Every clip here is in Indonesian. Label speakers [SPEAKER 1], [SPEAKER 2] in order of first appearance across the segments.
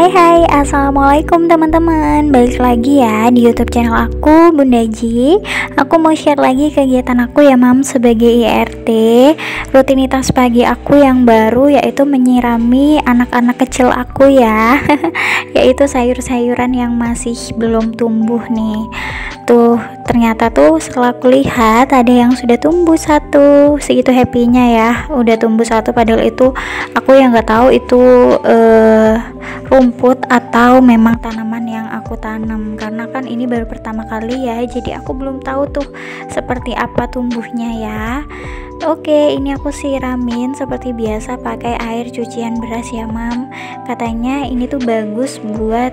[SPEAKER 1] Hai, assalamualaikum teman-teman. Balik lagi ya di YouTube channel aku, Bunda Ji. Aku mau share lagi kegiatan aku ya Mam sebagai IRT. Rutinitas pagi aku yang baru yaitu menyirami anak-anak kecil aku ya. Yaitu sayur-sayuran yang masih belum tumbuh nih. Tuh, ternyata tuh setelah aku lihat ada yang sudah tumbuh satu. Segitu happy-nya ya, udah tumbuh satu, padahal itu aku yang nggak tahu itu rumput atau memang tanaman yang aku tanam, karena kan ini baru pertama kali ya, jadi aku belum tahu tuh seperti apa tumbuhnya ya. Oke, ini aku siramin seperti biasa pakai air cucian beras ya Mam. Katanya ini tuh bagus buat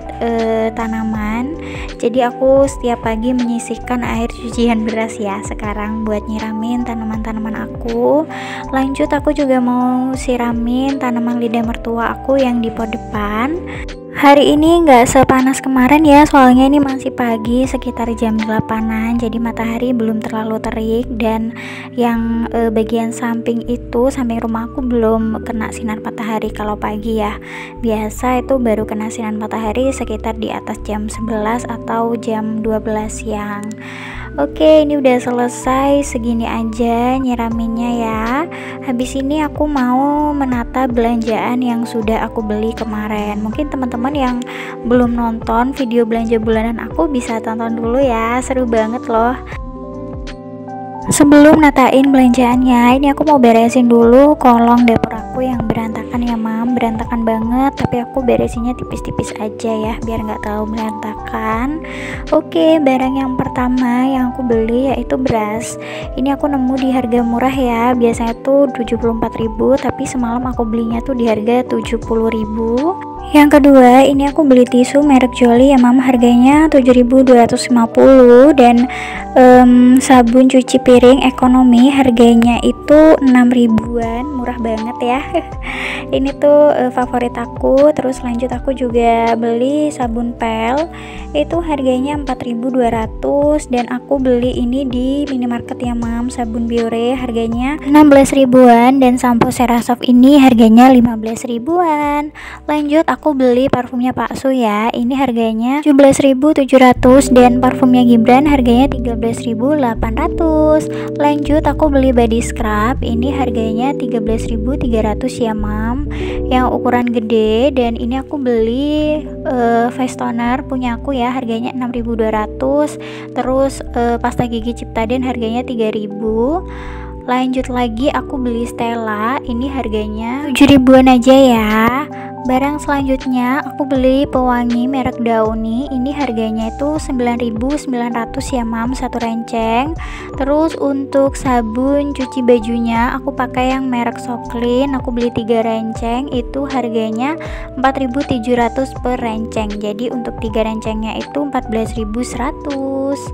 [SPEAKER 1] tanaman, jadi aku setiap pagi menyisihkan air cucian beras ya sekarang buat nyiramin tanaman-tanaman aku. Lanjut aku juga mau siramin tanaman lidah mertua aku yang di pot depan. Hari ini nggak sepanas kemarin ya, soalnya ini masih pagi sekitar jam 8-an, jadi matahari belum terlalu terik, dan yang bagian samping itu, samping rumah aku belum kena sinar matahari kalau pagi ya. Biasa itu baru kena sinar matahari sekitar di atas jam 11 atau jam 12 siang. Oke, ini udah selesai, segini aja nyiraminnya ya. Habis ini aku mau menata belanjaan yang sudah aku beli kemarin. Mungkin teman-teman yang belum nonton video belanja bulanan aku bisa tonton dulu ya, seru banget loh. Sebelum natain belanjaannya, ini aku mau beresin dulu kolong dapur aku yang berantakan ya Mam, berantakan banget, tapi aku beresinnya tipis-tipis aja ya biar nggak terlalu berantakan. Oke, barang yang pertama yang aku beli yaitu beras. Ini aku nemu di harga murah ya, biasanya tuh 74.000, tapi semalam aku belinya tuh di harga 70.000. Yang kedua, ini aku beli tisu merek Jolly ya Mam, harganya 7.250, dan sabun cuci piring ekonomi harganya itu 6.000-an, murah banget ya. Ini tuh favorit aku. Terus lanjut aku juga beli sabun pel, itu harganya 4.200, dan aku beli ini di minimarket ya Mam, sabun Biore harganya 16.000-an, dan sampo Cerasoft ini harganya 15.000-an. Lanjut aku beli parfumnya Pak Su ya, ini harganya 17.700, dan parfumnya Gibran harganya 13.800. Lanjut aku beli body scrub, ini harganya 13.300 ya Mam, yang ukuran gede, dan ini aku beli face toner punya aku ya, harganya 6.200. Terus pasta gigi Ciptaden harganya 3.000. Lanjut lagi aku beli Stella, ini harganya 7.000-an aja ya. Barang selanjutnya aku beli pewangi merek Downy, ini harganya itu 9.900 ya Mam, satu renceng. Terus untuk sabun cuci bajunya aku pakai yang merek Soklin, aku beli 3 renceng, itu harganya 4.700 per renceng. Jadi untuk 3 rencengnya itu 14.100.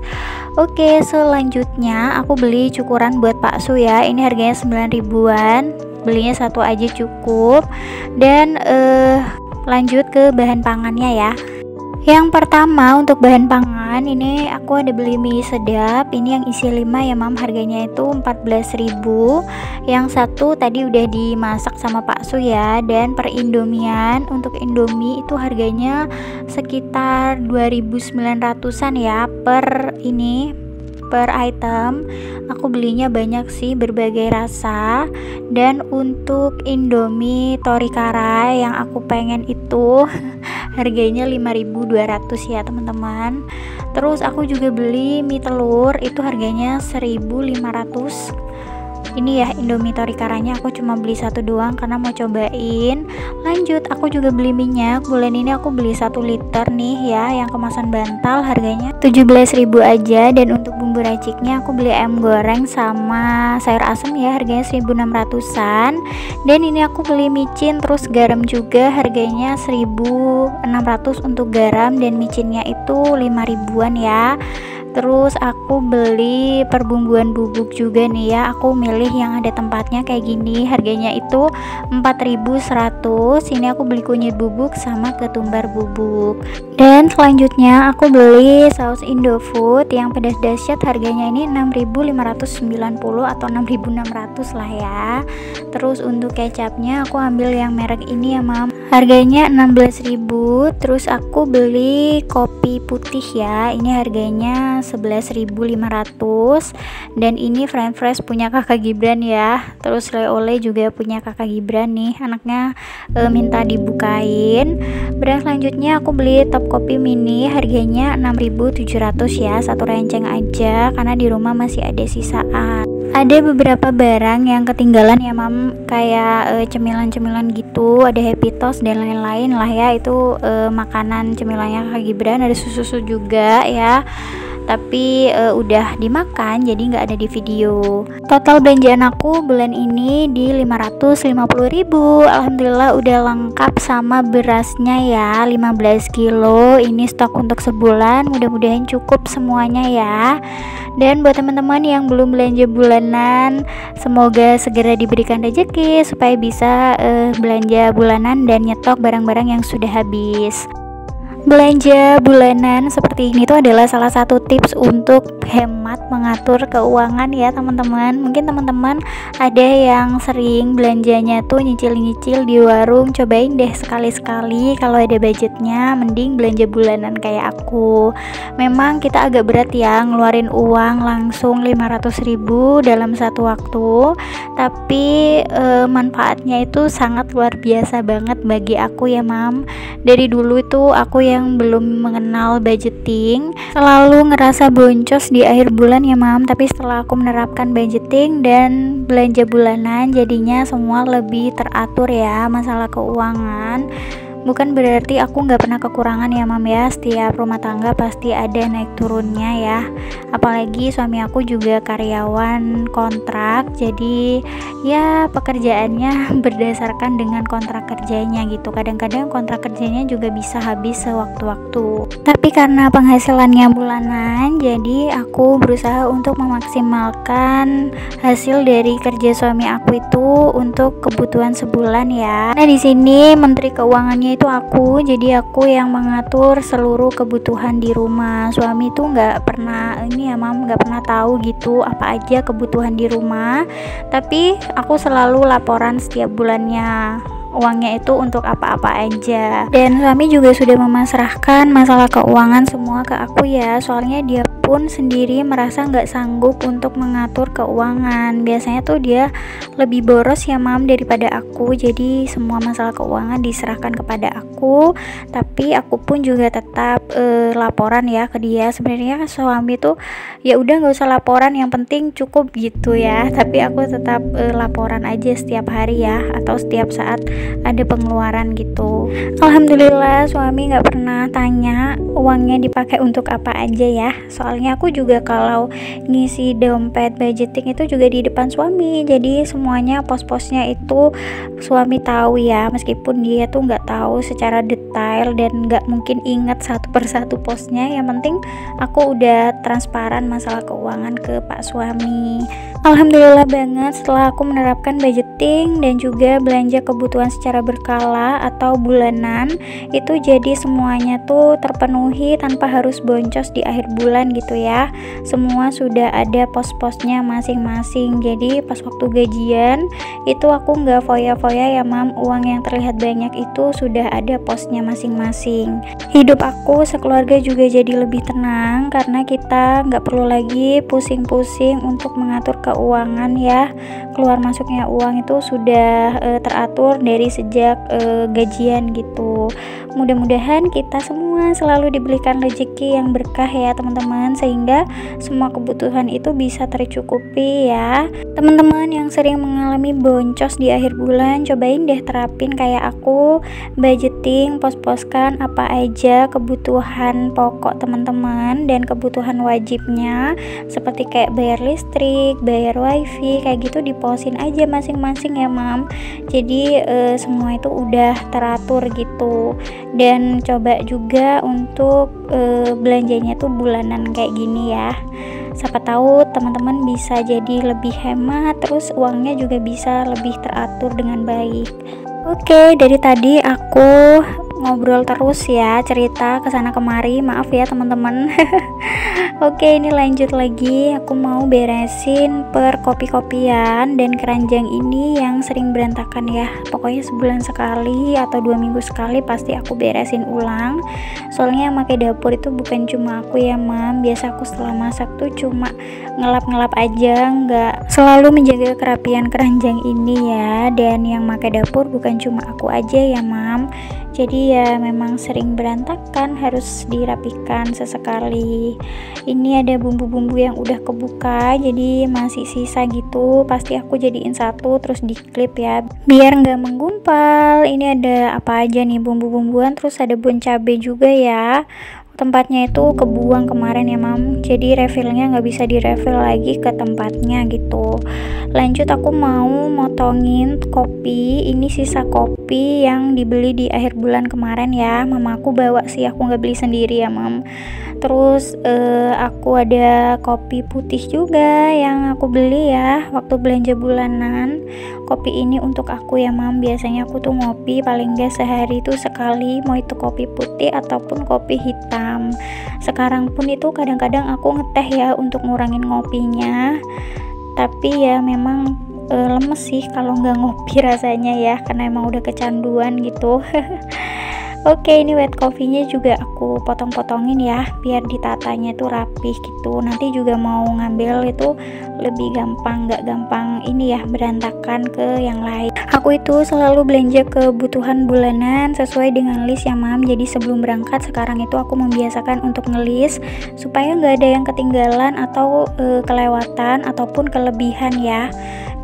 [SPEAKER 1] Oke, selanjutnya aku beli cukuran buat Pak Su ya, ini harganya 9.000-an, belinya satu aja cukup. Dan lanjut ke bahan pangannya ya. Yang pertama untuk bahan pangan, ini aku ada beli mie sedap, ini yang isi 5 ya Mam, harganya itu 14.000. Yang satu tadi udah dimasak sama Pak Su ya. Dan per Indomian, untuk Indomie itu harganya sekitar 2.900-an ya per ini, per item. Aku belinya banyak sih, berbagai rasa. Dan untuk Indomie Torikara yang aku pengen itu harganya 5.200 ya teman-teman. Terus aku juga beli mie telur, itu harganya 1.500. Ini ya Indomie Torikaranya, aku cuma beli satu doang karena mau cobain. Lanjut aku juga beli minyak. Bulan ini aku beli 1 liter nih ya, yang kemasan bantal, harganya 17.000 aja. Dan untuk bumbu raciknya aku beli ayam goreng sama sayur asem ya, harganya 1.600-an. Dan ini aku beli micin, terus garam juga, harganya 1.600 untuk garam, dan micinnya itu 5.000-an ya. Terus aku beli perbumbuan bubuk juga nih ya. Aku milih yang ada tempatnya kayak gini. Harganya itu 4.100. Ini aku beli kunyit bubuk sama ketumbar bubuk. Dan selanjutnya aku beli saus Indofood yang pedas dahsyat. Harganya ini 6.590 atau 6.600 lah ya. Terus untuk kecapnya aku ambil yang merek ini ya mam, harganya 16.000. Terus aku beli kopi putih ya, ini harganya 11.500. Dan ini French Fresh punya kakak Gibran ya. Terus Leole juga punya kakak Gibran nih, anaknya minta dibukain. Brand selanjutnya aku beli Top Kopi Mini, harganya 6.700 ya, satu renceng aja karena di rumah masih ada sisaan. Ada beberapa barang yang ketinggalan ya mam, kayak cemilan-cemilan gitu, ada Happy Toast dan lain-lain lah ya. Itu makanan cemilannya Kak Gibran, ada susu juga ya, tapi udah dimakan jadi nggak ada di video. Total belanjaan aku bulan ini di 550.000. Alhamdulillah udah lengkap sama berasnya ya, 15 kilo. Ini stok untuk sebulan, mudah-mudahan cukup semuanya ya. Dan buat teman-teman yang belum belanja bulanan, semoga segera diberikan rezeki supaya bisa belanja bulanan dan nyetok barang-barang yang sudah habis. Belanja bulanan seperti ini tuh adalah salah satu tips untuk hemat mengatur keuangan ya teman-teman. Mungkin teman-teman ada yang sering belanjanya tuh nyicil-nyicil di warung, cobain deh sekali-sekali kalau ada budgetnya, mending belanja bulanan kayak aku. Memang kita agak berat ya ngeluarin uang langsung 500.000 dalam satu waktu, tapi manfaatnya itu sangat luar biasa banget bagi aku ya mam. Dari dulu itu aku yang belum mengenal budgeting, selalu ngerasa boncos di akhir bulan ya mam, tapi setelah aku menerapkan budgeting dan belanja bulanan, jadinya semua lebih teratur ya masalah keuangan. Bukan berarti aku nggak pernah kekurangan ya mam ya, setiap rumah tangga pasti ada naik turunnya ya. Apalagi suami aku juga karyawan kontrak, jadi ya pekerjaannya berdasarkan dengan kontrak kerjanya gitu. Kadang-kadang kontrak kerjanya juga bisa habis sewaktu-waktu. Tapi karena penghasilannya bulanan, jadi aku berusaha untuk memaksimalkan hasil dari kerja suami aku itu untuk kebutuhan sebulan ya. Nah di sini menteri keuangannya itu aku, jadi aku yang mengatur seluruh kebutuhan di rumah. Suami tuh nggak pernah ini ya mam, nggak pernah tahu gitu apa aja kebutuhan di rumah, tapi aku selalu laporan setiap bulannya uangnya itu untuk apa-apa aja. Dan suami juga sudah memasrahkan masalah keuangan semua ke aku ya, soalnya dia pun sendiri merasa nggak sanggup untuk mengatur keuangan. Biasanya tuh dia lebih boros ya mam daripada aku, jadi semua masalah keuangan diserahkan kepada aku, tapi aku pun juga tetap laporan ya ke dia. Sebenarnya suami tuh ya udah nggak usah laporan, yang penting cukup gitu ya, tapi aku tetap laporan aja setiap hari ya, atau setiap saat ada pengeluaran gitu. Alhamdulillah suami nggak pernah tanya uangnya dipakai untuk apa aja ya, soalnya aku juga kalau ngisi dompet budgeting itu juga di depan suami, jadi semuanya pos-posnya itu suami tahu ya, meskipun dia tuh nggak tahu secara detail dan nggak mungkin ingat satu persatu posnya. Yang penting aku udah transparan masalah keuangan ke pak suami. Alhamdulillah banget setelah aku menerapkan budgeting dan juga belanja kebutuhan secara berkala atau bulanan, itu jadi semuanya tuh terpenuhi tanpa harus boncos di akhir bulan gitu ya. Semua sudah ada pos-posnya masing-masing, jadi pas waktu gajian itu aku nggak foya-foya ya mam, uang yang terlihat banyak itu sudah ada posnya masing-masing. Hidup aku sekeluarga juga jadi lebih tenang karena kita nggak perlu lagi pusing-pusing untuk mengatur keuangan ya. Keluar masuknya uang itu sudah teratur dari sejak gajian gitu. Mudah-mudahan kita semua selalu diberikan rezeki yang berkah ya teman-teman, sehingga semua kebutuhan itu bisa tercukupi ya. Teman-teman yang sering mengalami boncos di akhir bulan, cobain deh terapin kayak aku, budgeting, pos-poskan apa aja kebutuhan pokok teman-teman dan kebutuhan wajibnya, seperti kayak bayar listrik, bayar bayar wifi kayak gitu diposin aja masing-masing ya mam. Jadi semua itu udah teratur gitu. Dan coba juga untuk belanjanya tuh bulanan kayak gini ya, siapa tahu teman-teman bisa jadi lebih hemat, terus uangnya juga bisa lebih teratur dengan baik. Oke, dari tadi aku ngobrol terus ya, cerita kesana kemari, maaf ya teman-teman. Oke, ini lanjut lagi, aku mau beresin per kopi-kopian dan keranjang ini yang sering berantakan ya. Pokoknya sebulan sekali atau 2 minggu sekali pasti aku beresin ulang. Soalnya yang pakai dapur itu bukan cuma aku ya mam, biasa aku setelah masak tuh cuma ngelap-ngelap aja, nggak selalu menjaga kerapian keranjang ini ya. Dan yang pakai dapur bukan cuma aku aja ya mam, jadi ya memang sering berantakan, harus dirapikan sesekali. Ini ada bumbu-bumbu yang udah kebuka, jadi masih sisa gitu, pasti aku jadiin satu terus diklip ya biar nggak menggumpal. Ini ada apa aja nih bumbu-bumbuan, terus ada bon cabe juga ya. Tempatnya itu kebuang kemarin ya mam, jadi refillnya nggak bisa direfill lagi ke tempatnya gitu. Lanjut aku mau motongin kopi, ini sisa kopi yang dibeli di akhir bulan kemarin ya, mama aku bawa sih, aku nggak beli sendiri ya mam. Terus aku ada kopi putih juga yang aku beli ya waktu belanja bulanan. Kopi ini untuk aku ya mam, biasanya aku tuh ngopi paling gak sehari itu sekali, mau itu kopi putih ataupun kopi hitam. Sekarang pun itu kadang-kadang aku ngeteh ya untuk ngurangin ngopinya, tapi ya memang lemes sih kalau nggak ngopi rasanya ya, karena emang udah kecanduan gitu. Oke, ini wet coffee-nya juga aku potong-potongin ya biar ditatanya tuh rapih gitu. Nanti juga mau ngambil itu lebih gampang, nggak gampang ini ya berantakan ke yang lain. Aku itu selalu belanja kebutuhan bulanan sesuai dengan list ya mam. Jadi sebelum berangkat sekarang itu aku membiasakan untuk ngelis supaya nggak ada yang ketinggalan atau kelewatan ataupun kelebihan ya.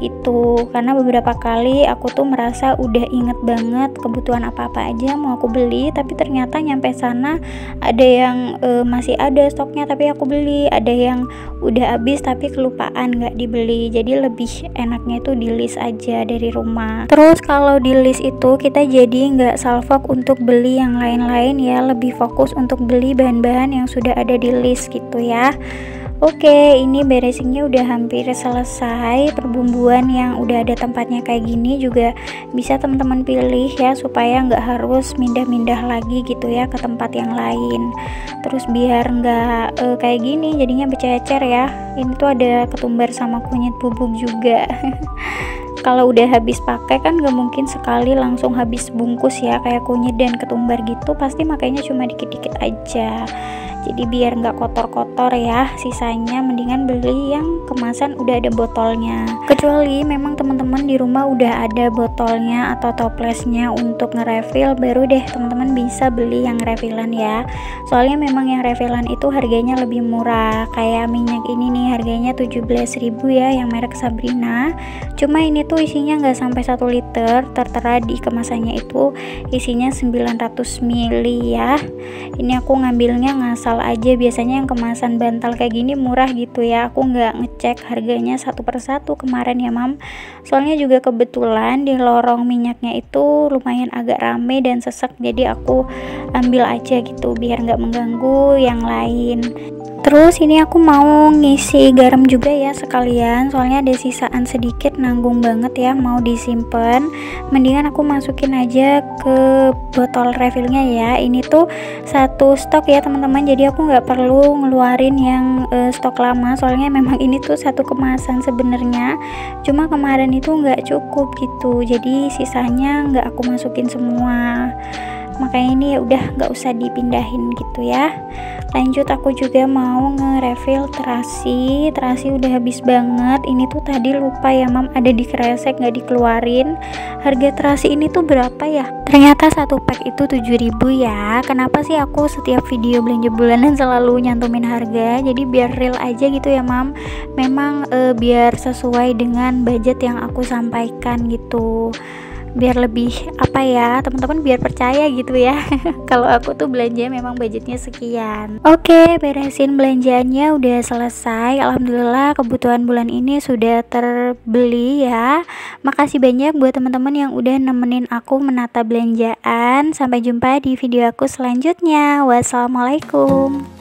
[SPEAKER 1] Itu karena beberapa kali aku tuh merasa udah inget banget kebutuhan apa-apa aja mau aku beli, tapi ternyata nyampe sana ada yang masih ada stoknya tapi aku beli, ada yang udah habis tapi kelupaan nggak dibeli. Jadi lebih enaknya itu di list aja dari rumah. Terus kalau di list itu kita jadi nggak salfok untuk beli yang lain-lain ya, lebih fokus untuk beli bahan-bahan yang sudah ada di list gitu ya. Oke, ini beresinnya udah hampir selesai. Perbumbuan yang udah ada tempatnya kayak gini juga bisa teman-teman pilih ya, supaya nggak harus mindah-mindah lagi gitu ya ke tempat yang lain. Terus biar nggak kayak gini jadinya bececer ya. Ini tuh ada ketumbar sama kunyit bubuk juga. Kalau udah habis pakai kan gak mungkin sekali langsung habis bungkus ya, kayak kunyit dan ketumbar gitu pasti makanya cuma dikit-dikit aja. Jadi biar nggak kotor-kotor ya, sisanya mendingan beli yang kemasan udah ada botolnya. Kecuali memang teman-teman di rumah udah ada botolnya atau toplesnya untuk nge-refill, baru deh teman-teman bisa beli yang refillan ya. Soalnya memang yang refillan itu harganya lebih murah. Kayak minyak ini nih harganya 17.000 ya, yang merek Sabrina. Cuma ini tuh isinya nggak sampai 1 liter, tertera di kemasannya itu isinya 900 ml ya. Ini aku ngambilnya ngasal aja, biasanya yang kemasan bantal kayak gini murah gitu ya, aku nggak ngecek harganya satu persatu kemarin ya mam. Soalnya juga kebetulan di lorong minyaknya itu lumayan agak rame dan sesek, jadi aku ambil aja gitu biar nggak mengganggu yang lain. Terus ini aku mau ngisi garam juga ya sekalian, soalnya ada sisaan sedikit, nanggung banget ya mau disimpan. Mendingan aku masukin aja ke botol refillnya ya. Ini tuh satu stok ya teman-teman, jadi aku nggak perlu ngeluarin yang stok lama, soalnya memang ini tuh satu kemasan sebenarnya, cuma kemarin itu nggak cukup gitu, jadi sisanya nggak aku masukin semua. Makanya ini ya udah nggak usah dipindahin gitu ya. Lanjut aku juga mau nge-refill terasi udah habis banget. Ini tuh tadi lupa ya mam, ada di kresek nggak dikeluarin. Harga terasi ini tuh berapa ya? Ternyata satu pack itu 7.000 ya. Kenapa sih aku setiap video belanja bulanan selalu nyantumin harga? Jadi biar real aja gitu ya mam. Memang biar sesuai dengan budget yang aku sampaikan gitu. biar lebih apa ya, teman-teman biar percaya gitu ya. Kalau aku tuh belanja memang budgetnya sekian. Oke, beresin belanjaannya udah selesai. Alhamdulillah kebutuhan bulan ini sudah terbeli ya. Makasih banyak buat teman-teman yang udah nemenin aku menata belanjaan. Sampai jumpa di video aku selanjutnya. Wassalamualaikum.